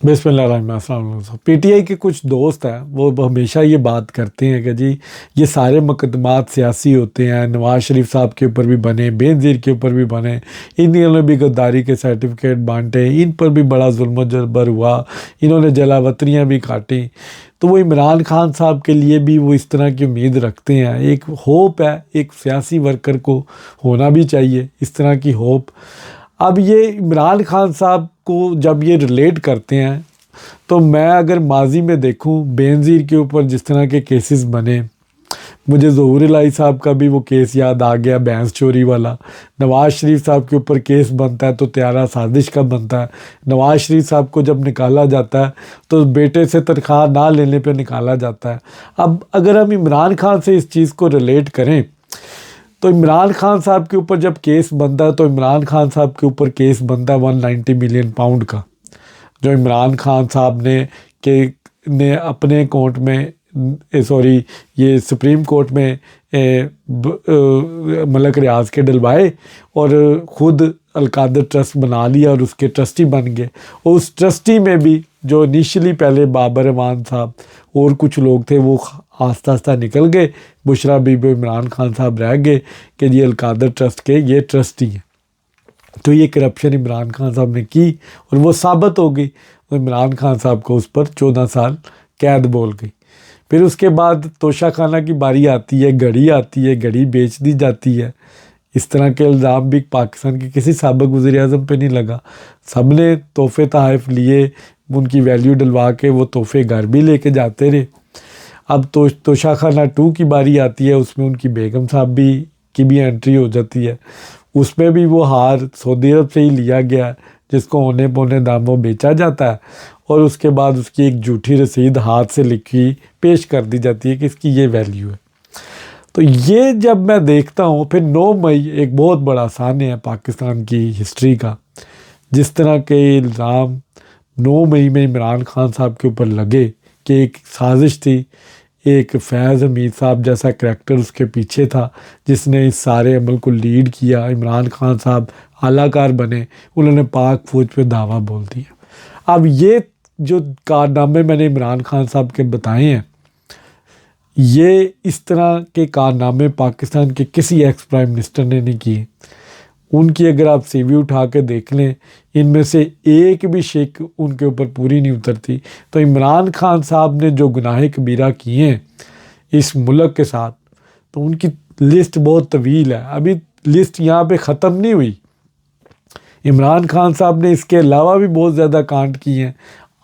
बिस्मिल्लाह। PTI के कुछ दोस्त हैं, वो हमेशा ये बात करते हैं कि जी ये सारे मुकदमात सियासी होते हैं। नवाज शरीफ साहब के ऊपर भी बने, बेनज़ीर के ऊपर भी बने, इन्होंने भी गद्दारी के सर्टिफिकेट बांटे, इन पर भी बड़ा जुल्म जबर हुआ, इन्होंने जलावतनियाँ भी काटी। तो वो इमरान खान साहब के लिए भी वो इस तरह की उम्मीद रखते हैं। एक होप है, एक सियासी वर्कर को होना भी चाहिए इस तरह की होप। अब ये इमरान खान साहब को जब ये रिलेट करते हैं, तो मैं अगर माजी में देखूं, बेनज़ीर के ऊपर जिस तरह के केसेस बने, मुझे ज़हूर इलाही साहब का भी वो केस याद आ गया, भैंस चोरी वाला। नवाज़ शरीफ साहब के ऊपर केस बनता है तो त्यारा साजिश का बनता है। नवाज़ शरीफ साहब को जब निकाला जाता है तो बेटे से तनख्वाह ना लेने पे निकाला जाता है। अब अगर हम इमरान खान से इस चीज़ को रिलेट करें, तो इमरान खान साहब के ऊपर जब केस बनता है, तो इमरान खान साहब के ऊपर केस बनता है 190 मिलियन पाउंड का, जो इमरान खान साहब ने अपने कोर्ट में, सॉरी, ये सुप्रीम कोर्ट में मलक रियाज के डलवाए और ख़ुद अलकादर ट्रस्ट बना लिया और उसके ट्रस्टी बन गए। और उस ट्रस्टी में भी जो इनिशियली पहले बाबर अमान साहब और कुछ लोग थे, वो आस्ता आस्ता निकल गए। बुशरा बीबी, इमरान खान साहब रह गए कि ये अलकादर ट्रस्ट के ये ट्रस्टी हैं। तो ये करप्शन इमरान खान साहब ने की और वो साबित हो गई। तो इमरान खान साहब को उस पर 14 साल कैद बोल गई। फिर उसके बाद तोशाखाना की बारी आती है, घड़ी आती है, घड़ी बेच दी जाती है। इस तरह के इल्ज़ाम भी पाकिस्तान के किसी साबिक़ वज़ीर-ए-आज़म पे नहीं लगा। सब ने तोहफ़े तोहफ़ लिए, उनकी वैल्यू डलवा के वो तोहफ़े घर भी लेके जाते रहे। अब तोशाखाना 2 की बारी आती है, उसमें उनकी बेगम साहब की भी एंट्री हो जाती है। उसमें भी वो हार सऊदी अरब से ही लिया गया, जिसको औने पौने दामों बेचा जाता है और उसके बाद उसकी एक झूठी रसीद हाथ से लिखी पेश कर दी जाती है कि इसकी ये वैल्यू है। तो ये जब मैं देखता हूँ, फिर 9 मई एक बहुत बड़ा सान्य है पाकिस्तान की हिस्ट्री का। जिस तरह के इल्ज़ाम 9 मई में इमरान खान साहब के ऊपर लगे कि एक साजिश थी, एक फैज़ हमीद साहब जैसा करैक्टर उसके पीछे था जिसने इस सारे अमल को लीड किया। इमरान खान साहब आलाकार बने, उन्होंने पाक फ़ौज पे दावा बोल दिया। अब ये जो कारनामे मैंने इमरान खान साहब के बताए हैं, ये इस तरह के कारनामे पाकिस्तान के किसी एक्स प्राइम मिनिस्टर ने नहीं किए। उनकी अगर आप सीवी उठा के देख लें, इनमें से एक भी शिक उनके ऊपर पूरी नहीं उतरती। तो इमरान खान साहब ने जो गुनाह कबीरा किए हैं इस मुल्क के साथ, तो उनकी लिस्ट बहुत तवील है। अभी लिस्ट यहाँ पे ख़त्म नहीं हुई। इमरान खान साहब ने इसके अलावा भी बहुत ज़्यादा कांड किए हैं।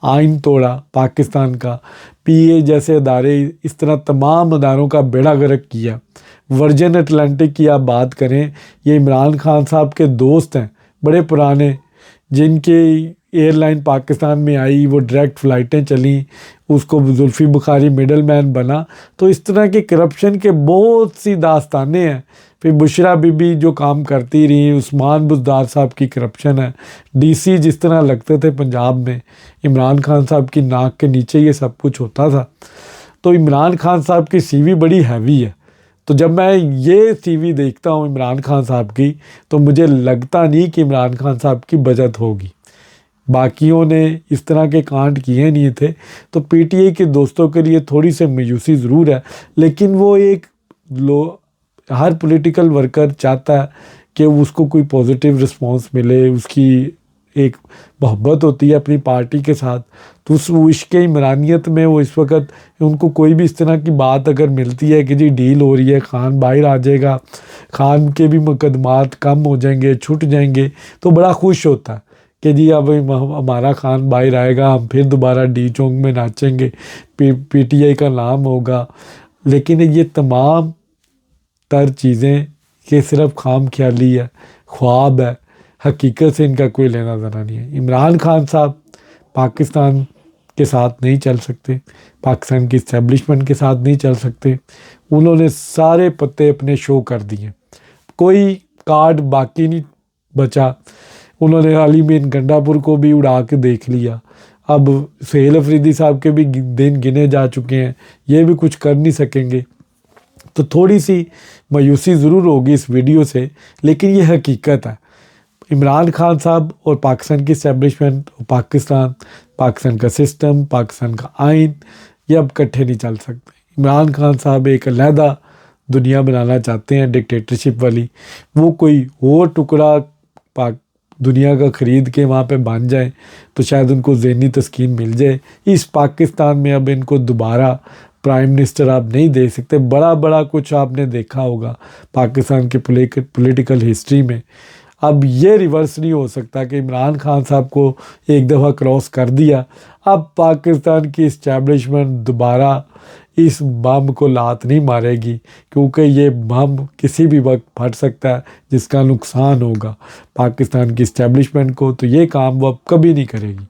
आइन तोड़ा पाकिस्तान का, पीए जैसे अदारे, इस तरह तमाम अदारों का बेड़ा गर्क किया। वर्जिन अटलांटिक की आप बात करें, ये इमरान खान साहब के दोस्त हैं बड़े पुराने, जिनके एयरलाइन पाकिस्तान में आई, वो डायरेक्ट फ़्लाइटें चली, उसको जुल्फ़ी बुखारी मिडल मैन बना। तो इस तरह के करप्शन के बहुत सी दास्तानें हैं। फिर बुशरा बीबी जो काम करती रही, उस्मान बुज़दार साहब की करप्शन है, डीसी जिस तरह लगते थे पंजाब में, इमरान खान साहब की नाक के नीचे ये सब कुछ होता था। तो इमरान खान साहब की सीवी बड़ी हैवी है। तो जब मैं ये सीवी देखता हूँ इमरान खान साहब की, तो मुझे लगता नहीं कि इमरान खान साहब की बचत होगी। बाकियों ने इस तरह के कांड किए नहीं थे। तो पीटीआई के दोस्तों के लिए थोड़ी सी मायूसी ज़रूर है, लेकिन वो एक हर पॉलिटिकल वर्कर चाहता है कि उसको कोई पॉजिटिव रिस्पांस मिले, उसकी एक मोहब्बत होती है अपनी पार्टी के साथ। तो उस इश्क़ इमरानियत में वो इस वक्त उनको कोई भी इस तरह की बात अगर मिलती है कि जी डील हो रही है, खान बाहर आ जाएगा, खान के भी मुकदमात कम हो जाएंगे, छूट जाएंगे, तो बड़ा खुश होता है कि जी अब हमारा खान बाहर आएगा, हम फिर दोबारा डी चौंक में नाचेंगे, पीटीआई का नाम होगा। लेकिन ये तमाम तर चीज़ें कि सिर्फ खाम ख्याली है, ख्वाब है, हकीकत से इनका कोई लेना देना नहीं है। इमरान खान साहब पाकिस्तान के साथ नहीं चल सकते, पाकिस्तान की इस्टेब्लिशमेंट के साथ नहीं चल सकते। उन्होंने सारे पत्ते अपने शो कर दिए, कोई कार्ड बाकी नहीं बचा। उन्होंने अली मीन गंडापुर को भी उड़ा के देख लिया। अब सुहेल अफरीदी साहब के भी दिन गिने जा चुके हैं, ये भी कुछ कर नहीं सकेंगे। तो थोड़ी सी मायूसी ज़रूर होगी इस वीडियो से, लेकिन ये हकीकत है। इमरान खान साहब और पाकिस्तान की इस्टेब्लिशमेंट और पाकिस्तान पाकिस्तान का सिस्टम, पाकिस्तान का आइन, ये अब इकट्ठे नहीं चल सकते। इमरान खान साहब एक अलहदा दुनिया बनाना चाहते हैं डिक्टेटरशिप वाली। वो कोई और टुकड़ा पाक दुनिया का ख़रीद के वहाँ पे बन जाए तो शायद उनको ज़हनी तस्कीन मिल जाए। इस पाकिस्तान में अब इनको दोबारा प्राइम मिनिस्टर आप नहीं दे सकते। बड़ा बड़ा कुछ आपने देखा होगा पाकिस्तान के पॉलिटिकल हिस्ट्री में। अब ये रिवर्स नहीं हो सकता कि इमरान खान साहब को एक दफ़ा क्रॉस कर दिया, अब पाकिस्तान की इस्टेब्लिशमेंट दोबारा इस बम को लात नहीं मारेगी, क्योंकि ये बम किसी भी वक्त फट सकता है जिसका नुकसान होगा पाकिस्तान की इस्टेब्लिशमेंट को। तो ये काम वो अब कभी नहीं करेगी।